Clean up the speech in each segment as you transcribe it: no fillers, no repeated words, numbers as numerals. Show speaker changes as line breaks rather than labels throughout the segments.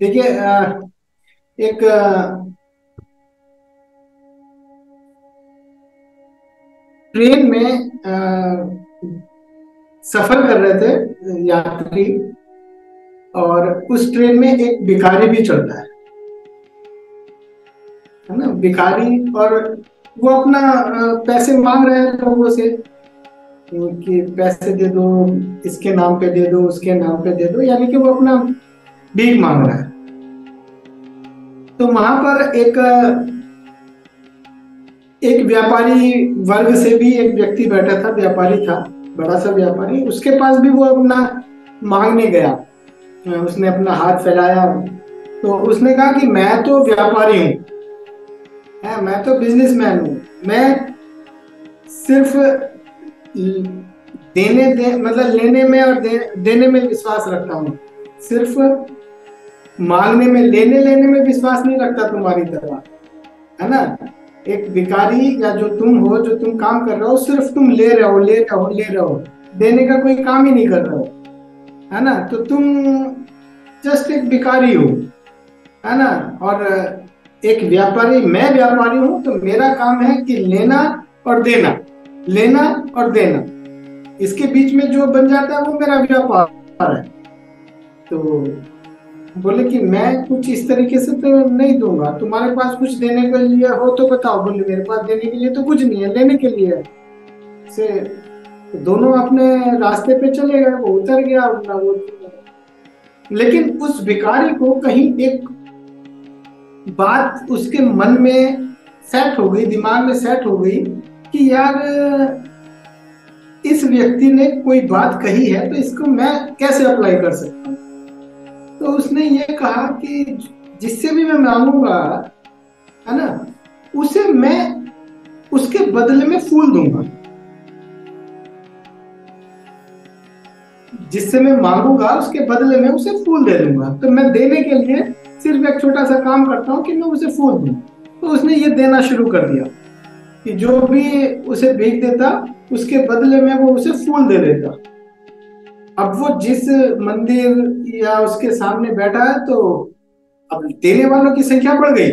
देखिए, एक ट्रेन में सफर कर रहे थे यात्री। और उस ट्रेन में एक भिखारी भी चलता है ना, भिखारी। और वो अपना पैसे मांग रहे हैं लोगों से कि पैसे दे दो, इसके नाम पे दे दो, उसके नाम पे दे दो, यानी कि वो अपना भीख मांग रहा है। तो वहां पर एक व्यापारी वर्ग से भी एक व्यक्ति बैठा था, व्यापारी था, बड़ा सा व्यापारी। उसके पास भी वो अपना मांगने गया। उसने अपना हाथ फैलाया। तो उसने कहा कि मैं तो व्यापारी हूँ, मैं तो बिजनेसमैन हूँ। मैं सिर्फ मतलब लेने में और देने में विश्वास रखता हूँ। सिर्फ मांगने में, लेने लेने में विश्वास नहीं रखता तुम्हारी तरह, है ना। एक भिखारी या जो तुम हो, जो तुम काम कर रहे हो, सिर्फ तुम ले रहे हो, ले रहे हो, ले रहे हो, देने का कोई काम ही नहीं कर रहे हो, है ना। तो तुम जस्ट एक भिखारी हो, है ना। और एक व्यापारी, मैं व्यापारी हूं, तो मेरा काम है कि लेना और देना, लेना और देना। इसके बीच में जो बन जाता है वो मेरा व्यापार है। तो बोले कि मैं कुछ इस तरीके से तो नहीं दूंगा, तुम्हारे पास कुछ देने के लिए हो तो बताओ। बोले मेरे पास देने के लिए तो कुछ नहीं है, लेने के लिए है। से तो दोनों अपने रास्ते पे चले गए, वो उतर गया अपना वो। लेकिन उस भिखारी को कहीं एक बात उसके मन में सेट हो गई, दिमाग में सेट हो गई कि यार, इस व्यक्ति ने कोई बात कही है तो इसको मैं कैसे अप्लाई कर सकता हूँ। तो उसने ये कहा कि जिससे भी मैं मांगूंगा, है ना, उसे मैं उसके बदले में फूल दूंगा। जिससे मैं मांगूंगा उसके बदले में उसे फूल दे दूंगा। तो मैं देने के लिए सिर्फ एक छोटा सा काम करता हूँ कि मैं उसे फूल दूं। तो उसने ये देना शुरू कर दिया कि जो भी उसे भीख देता, उसके बदले में वो उसे फूल दे देता। अब वो जिस मंदिर या उसके सामने बैठा है, तो अब देने वालों की संख्या बढ़ गई,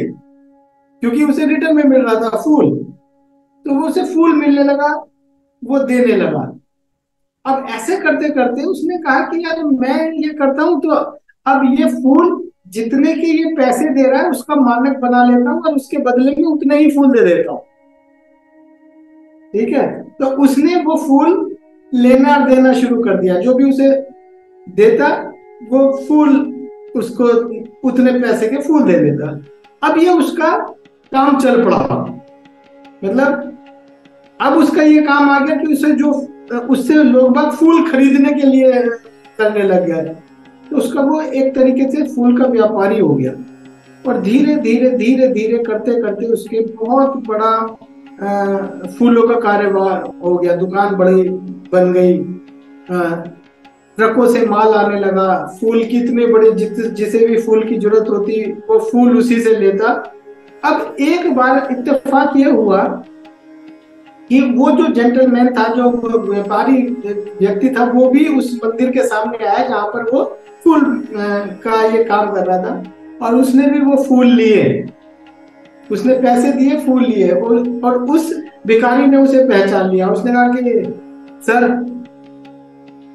क्योंकि उसे रिटर्न में मिल रहा था फूल। तो वो उसे फूल मिलने लगा, वो देने लगा। अब ऐसे करते करते उसने कहा कि यार, मैं ये करता हूं तो अब ये फूल जितने के ये पैसे दे रहा है उसका मानक बना लेता हूँ, और उसके बदले में उतने ही फूल दे देता हूँ। ठीक है। तो उसने वो फूल लेना और देना शुरू कर दिया। जो भी उसे देता, वो फूल उसको उतने पैसे के फूल दे देता। अब ये उसका काम चल पड़ा। मतलब अब उसका ये काम आ गया कि उसे जो उससे लोग बाग फूल खरीदने के लिए करने लग गए। तो उसका वो एक तरीके से फूल का व्यापारी हो गया। और धीरे धीरे धीरे धीरे करते करते उसके बहुत बड़ा फूलों का कारोबार हो गया। दुकान बड़ी बन गई। ट्रकों से माल आने लगा। फूल की इतने बड़े, जिसे भी फूल की जरूरत होती वो फूल उसी से लेता। अब एक बार इत्तेफाक ये हुआ कि वो जो जेंटलमैन था, जो व्यापारी व्यक्ति था, वो भी उस मंदिर के सामने आया जहां पर वो फूल का ये काम कर रहा था। और उसने भी वो फूल लिए, उसने पैसे दिए, फूल लिए। और उस भिखारी ने उसे पहचान लिया। उसने कहा कि सर,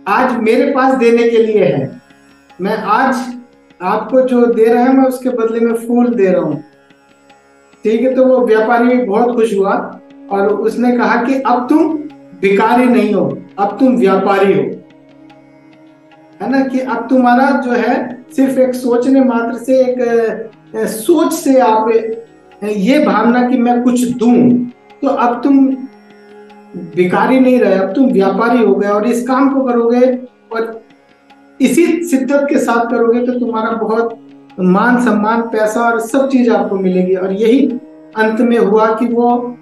आज मेरे पास देने के लिए है। मैं आज आपको जो दे रहा है, मैं उसके बदले में फूल दे रहा हूँ। ठीक है। तो वो व्यापारी भी बहुत खुश हुआ और उसने कहा कि अब तुम भिखारी नहीं हो, अब तुम व्यापारी हो, है ना। कि अब तुम्हारा जो है, सिर्फ एक सोचने मात्र से, एक सोच से आप ये भावना कि मैं कुछ दूं, तो अब तुम भिखारी नहीं रहे, अब तुम व्यापारी हो गए। और इस काम को करोगे और इसी शिद्दत के साथ करोगे तो तुम्हारा बहुत मान सम्मान, पैसा और सब चीज आपको मिलेगी। और यही अंत में हुआ कि वो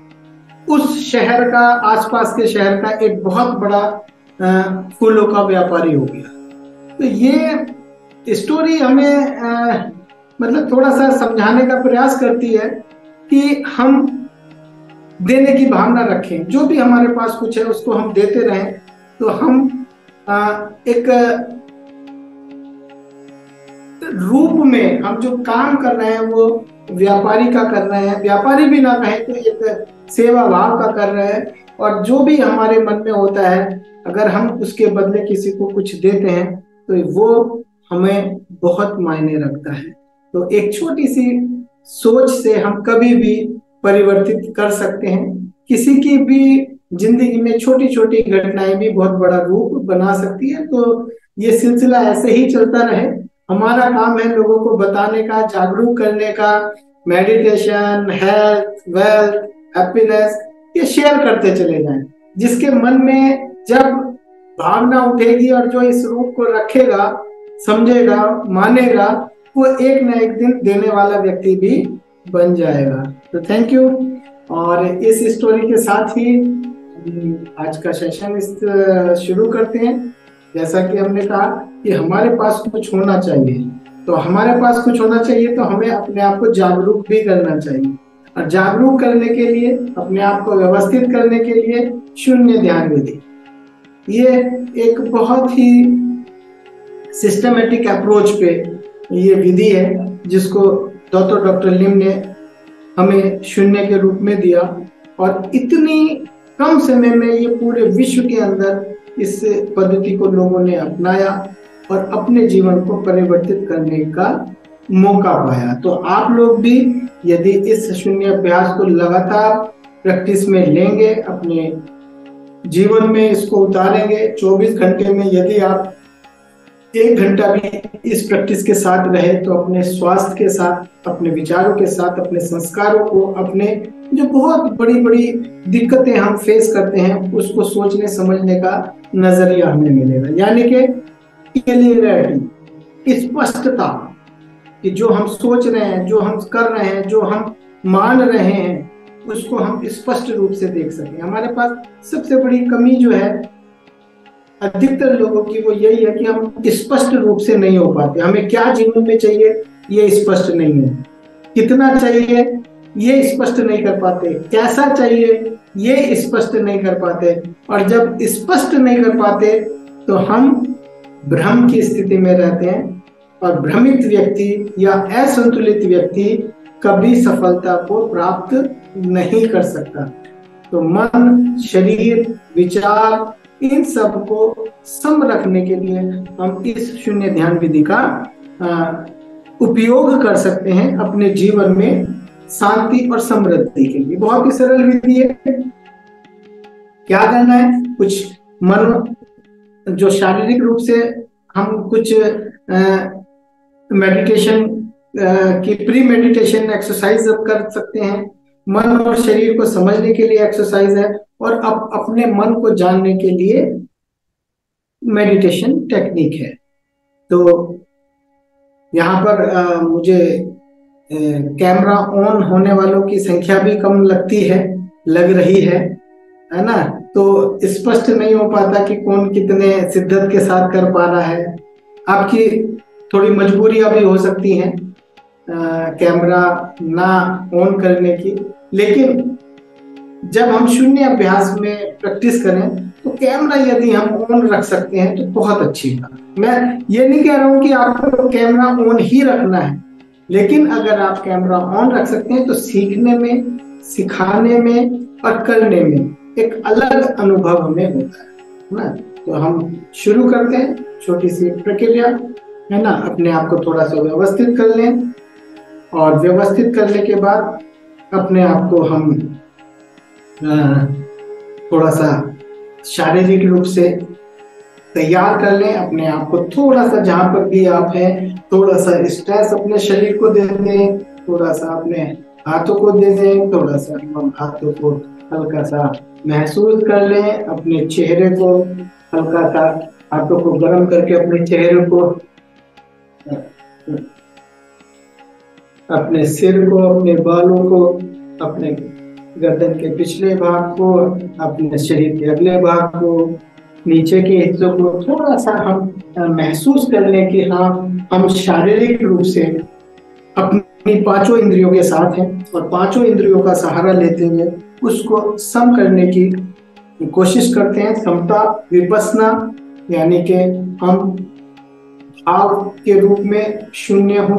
उस शहर का, आसपास के शहर का एक बहुत बड़ा फूलों का व्यापारी हो गया। तो ये स्टोरी हमें मतलब थोड़ा सा समझाने का प्रयास करती है कि हम देने की भावना रखें। जो भी हमारे पास कुछ है उसको हम देते रहें, तो हम एक रूप में हम जो काम कर रहे हैं वो व्यापारी का कर रहे हैं, व्यापारी भी ना कहें तो एक सेवा भाव का कर रहे हैं। और जो भी हमारे मन में होता है, अगर हम उसके बदले किसी को कुछ देते हैं तो वो हमें बहुत मायने रखता है। तो एक छोटी सी सोच से हम कभी भी परिवर्तित कर सकते हैं। किसी की भी जिंदगी में छोटी छोटी घटनाएं भी बहुत बड़ा रूप बना सकती है। तो ये सिलसिला ऐसे ही चलता रहे। हमारा काम है लोगों को बताने का, जागरूक करने का, मेडिटेशन, हेल्थ, वेल्थ, हैप्पीनेस ये शेयर करते चले जाएं। जिसके मन में जब भावना उठेगी और जो इस रूप को रखेगा, समझेगा, मानेगा, वो एक ना एक दिन देने वाला व्यक्ति भी बन जाएगा। तो थैंक यू। और इस स्टोरी के साथ ही आज का सेशन शुरू करते हैं। जैसा कि हमने कहा कि हमारे पास कुछ होना चाहिए, तो हमारे पास कुछ होना चाहिए तो हमें अपने आप को जागरूक भी करना चाहिए। और जागरूक करने के लिए, अपने आप को व्यवस्थित करने के लिए शून्य ध्यान विधि, ये एक बहुत ही सिस्टमेटिक अप्रोच पे ये विधि है जिसको डॉक्टर लिम ने हमें शून्य के रूप में दिया। और इतनी कम समय में ये पूरे विश्व के अंदर इस पद्धति को लोगों ने अपनाया और अपने जीवन को परिवर्तित करने का मौका पाया। तो आप लोग भी यदि इस शून्य अभ्यास को लगातार प्रैक्टिस में लेंगे, अपने जीवन में इसको उतारेंगे, 24 घंटे में यदि आप 1 घंटा भी इस प्रैक्टिस के साथ रहे तो अपने स्वास्थ्य के साथ, अपने विचारों के साथ, अपने संस्कारों को, अपने जो बहुत बड़ी बड़ी दिक्कतें हम फेस करते हैं उसको सोचने समझने का नजरिया हमें मिलेगा। यानी कि क्लियरिटी, स्पष्टता, कि जो हम सोच रहे हैं, जो हम कर रहे हैं, जो हम मान रहे हैं, उसको हम स्पष्ट रूप से देख सकें। हमारे पास सबसे बड़ी कमी जो है अधिकतर लोगों की वो यही है कि हम स्पष्ट रूप से नहीं हो पाते। हमें क्या जीवन में चाहिए ये स्पष्ट नहीं है, कितना चाहिए ये स्पष्ट नहीं कर पाते, कैसा चाहिए ये स्पष्ट नहीं कर पाते। और जब स्पष्ट नहीं कर पाते तो हम भ्रम की स्थिति में रहते हैं। और भ्रमित व्यक्ति या असंतुलित व्यक्ति कभी सफलता को प्राप्त नहीं कर सकता। तो मन, शरीर, विचार, इन सब को सम रखने के लिए हम इस शून्य ध्यान विधि का उपयोग कर सकते हैं अपने जीवन में शांति और समृद्धि के लिए। बहुत ही सरल विधि है। क्या करना है, कुछ मन जो शारीरिक रूप से हम कुछ मेडिटेशन की प्री मेडिटेशन एक्सरसाइज कर सकते हैं। मन और शरीर को समझने के लिए एक्सरसाइज है, और अब अपने मन को जानने के लिए मेडिटेशन टेक्निक है। तो यहाँ पर मुझे कैमरा ऑन होने वालों की संख्या भी कम लग रही है ना। तो स्पष्ट नहीं हो पाता कि कौन कितने शिद्दत के साथ कर पा रहा है। आपकी थोड़ी मजबूरियां भी हो सकती हैं कैमरा ना ऑन करने की, लेकिन जब हम शून्य अभ्यास में प्रैक्टिस करें तो कैमरा यदि हम ऑन रख सकते हैं तो बहुत अच्छी बात। मैं ये नहीं कह रहा हूं कि आपको कैमरा ऑन ही रखना है, लेकिन अगर आप कैमरा ऑन रख सकते हैं तो सीखने में, सिखाने में और करने में एक अलग अनुभव हमें होता है ना। तो हम शुरू करते हैं, छोटी सी प्रक्रिया है ना। अपने आप को थोड़ा सा व्यवस्थित कर लें, और व्यवस्थित करने के बाद अपने आप को हम थोड़ा सा शारीरिक रूप से तैयार कर लें। अपने आप को थोड़ा सा, जहां पर भी आप हैं, थोड़ा सा स्ट्रेस अपने शरीर को दे दें, थोड़ा सा अपने हाथों को दे दें, थोड़ा सा हाथों को हल्का सा महसूस कर लें, अपने चेहरे को हल्का सा हाथों को गर्म करके अपने चेहरे को, अपने सिर को, अपने बालों को, अपने गर्दन के पिछले भाग को, अपने शरीर के अगले भाग को, नीचे के हिस्सों को थोड़ा सा हम महसूस कर लें कि हाँ, हम शारीरिक रूप से अपनी 5 इंद्रियों के साथ हैं और 5 इंद्रियों का सहारा लेते हुए उसको सम करने की कोशिश करते हैं। समता विपस्सना, यानी कि हम भाव के रूप में शून्य हो,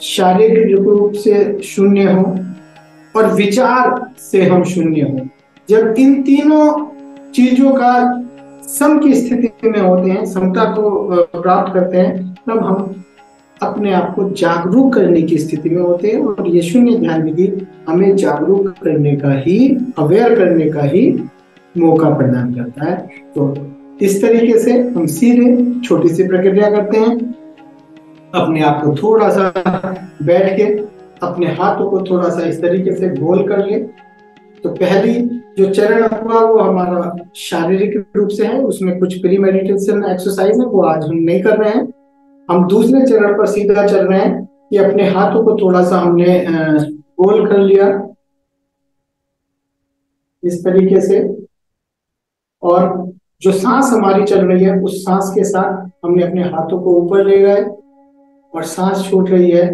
शारीरिक रूप से शून्य हो और विचार से हम शून्य हो। जब इन तीनों चीजों का सम की स्थिति में होते हैं, समता को प्राप्त करते हैं, तब हम अपने आप को जागरूक करने की स्थिति में होते हैं। और ये शून्य ध्यान विधि हमें जागरूक करने का ही, अवेयर करने का ही मौका प्रदान करता है। तो इस तरीके से हम सीधे छोटी सी प्रक्रिया करते हैं। अपने आप को थोड़ा सा बैठ के अपने हाथों को थोड़ा सा इस तरीके से गोल कर ले। तो पहली जो चरण हुआ वो हमारा शारीरिक रूप से है, उसमें कुछ प्री मेडिटेशन एक्सरसाइज है, वो आज हम नहीं कर रहे हैं। हम दूसरे चरण पर सीधा चल रहे हैं कि अपने हाथों को थोड़ा सा हमने गोल कर लिया इस तरीके से, और जो सांस हमारी चल रही है उस सांस के साथ हमने अपने हाथों को ऊपर ले गए, और सांस छूट रही है,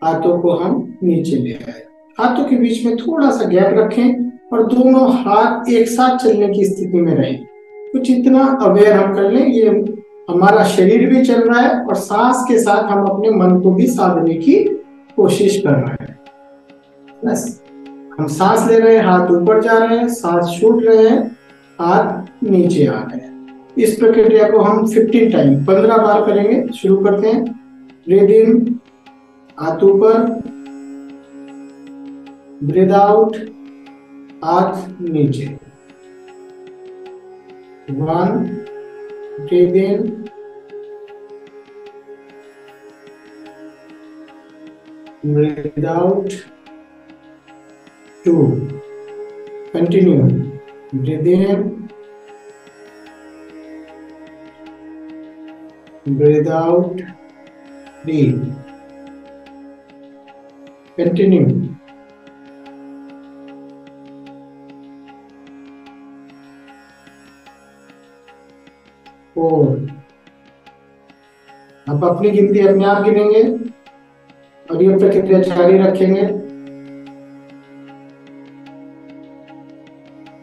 हाथों को हम नीचे ले आए। हाथों के बीच में थोड़ा सा गैप रखें और दोनों हाथ एक साथ चलने की स्थिति में रहें। कुछ इतना अवेयर हम कर लें, ये हमारा शरीर भी चल रहा है और सांस के साथ हम अपने मन को भी साधने की कोशिश कर रहे हैं। बस हम सांस ले रहे हैं, हाथ ऊपर जा रहे हैं, सांस छूट रहे हैं, हाथ नीचे आ रहे हैं। इस प्रक्रिया को हम 15 बार करेंगे। शुरू करते हैं। ब्रीद इन, हाथ ऊपर, ब्रीद आउट, हाथ नीचे। 1, breathe in, breathe out, 2, continue, breathe in, breathe out, 3, continue, 4। आप अपनी गिनती अपने आप गिनेंगे और ये प्रक्रिया जारी रखेंगे।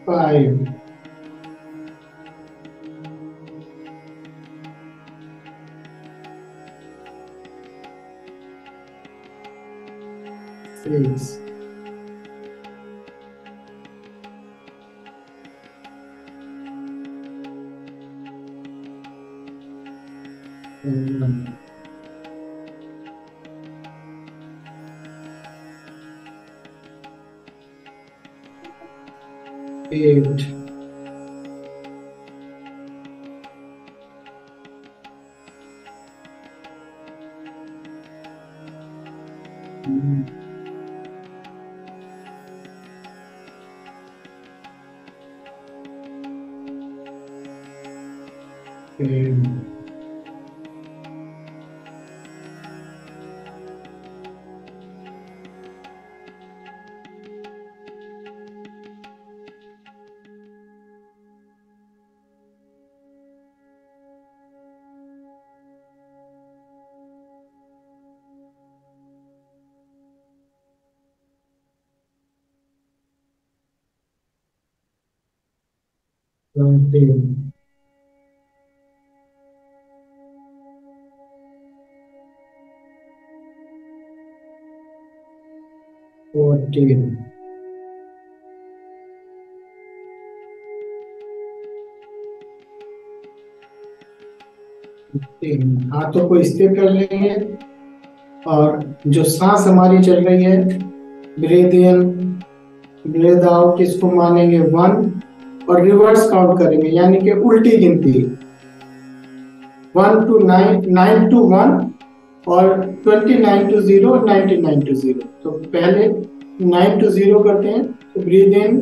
5, 6, 7, 8, 10, 13, 14, 15। हाथों को स्थिर कर लेंगे और जो सांस हमारी चल रही है, ब्रीद इन, ब्रीद आउट, इसको मानेंगे 1 और रिवर्स काउंट करेंगे, यानी कि उल्टी गिनती 1 to 9, 9 to 1 और 29 to 0 और 99 to 0। तो पहले 9 to 0 करते हैं। तो breathe in,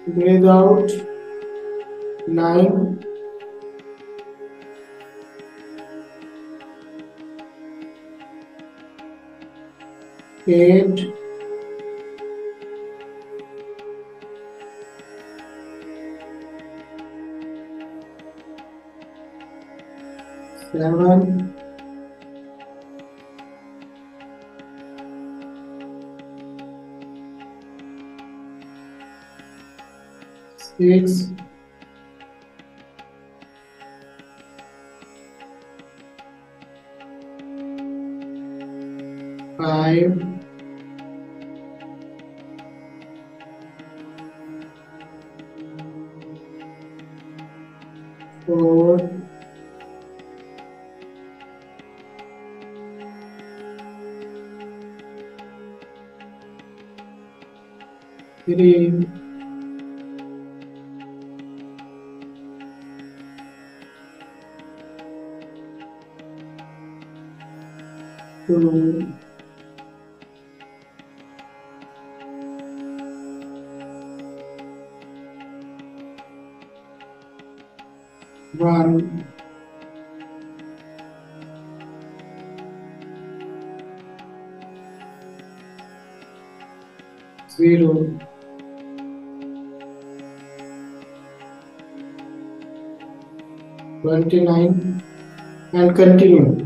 breathe out, 9, 8, 7, 6, 5 4 3 2 1 0 29 and continue.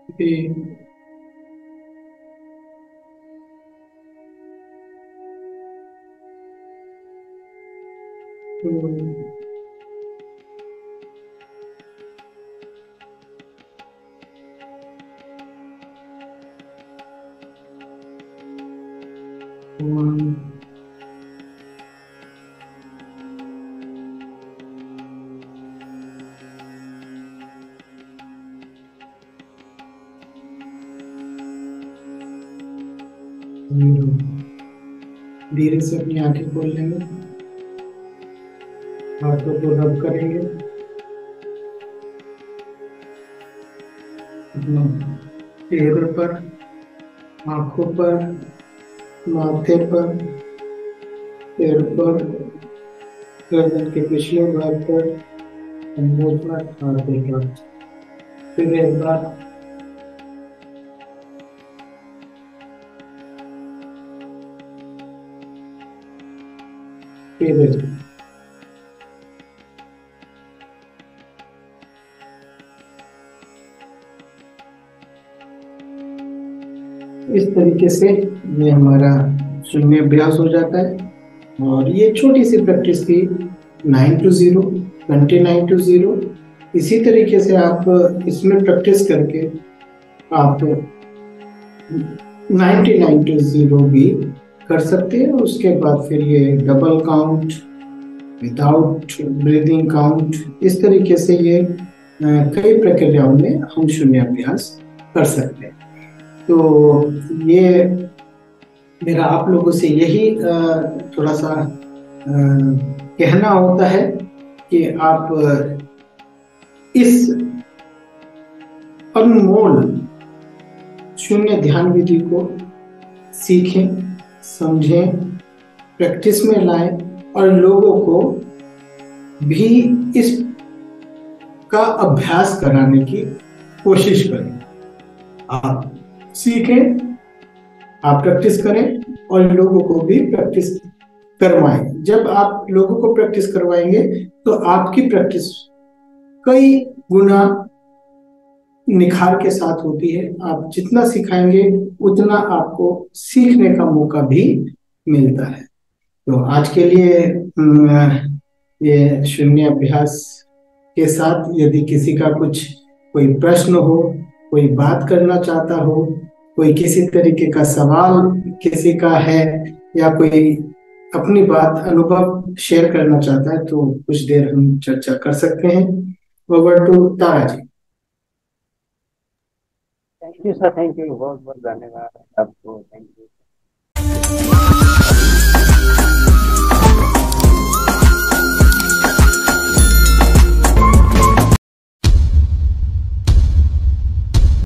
Okay. 2 1 0। धीरे से अपनी आंखें खोल लेंगे, हाथों को रब करेंगे, अपना चेहरे पर, आंखों पर, माथे पर, फिर पर गर्दन के पिछले भाग पर अंदर पर हाथ देगा। फिर एक बार फिर एक बार। इस तरीके से ये हमारा शून्य अभ्यास हो जाता है। और ये छोटी सी प्रैक्टिस थी 9 to 0, 29 to 0। इसी तरीके से आप इसमें प्रैक्टिस करके आप 99 to 0 भी कर सकते हैं। उसके बाद फिर ये double count, without breathing count, इस तरीके से ये कई प्रक्रियाओं में हम शून्य अभ्यास कर सकते हैं। तो ये मेरा आप लोगों से यही थोड़ा सा कहना होता है कि आप इस अनमोल शून्य ध्यान विधि को सीखें, समझें, प्रैक्टिस में लाएं और लोगों को भी इस का अभ्यास कराने की कोशिश करें। आप सीखें, आप प्रैक्टिस करें और लोगों को भी प्रैक्टिस करवाएं। जब आप लोगों को प्रैक्टिस करवाएंगे तो आपकी प्रैक्टिस कई गुना निखार के साथ होती है। आप जितना सिखाएंगे उतना आपको सीखने का मौका भी मिलता है। तो आज के लिए ये शून्य अभ्यास के साथ यदि किसी का कुछ कोई प्रश्न हो, कोई बात करना चाहता हो, कोई किसी तरीके का सवाल किसी का है या कोई अपनी बात अनुभव शेयर करना चाहता है तो कुछ देर हम चर्चा कर सकते हैं। Over to Tara ji.
Thank you sir, thank you, बहुत बहुत धन्यवाद आपको, थैंक यू।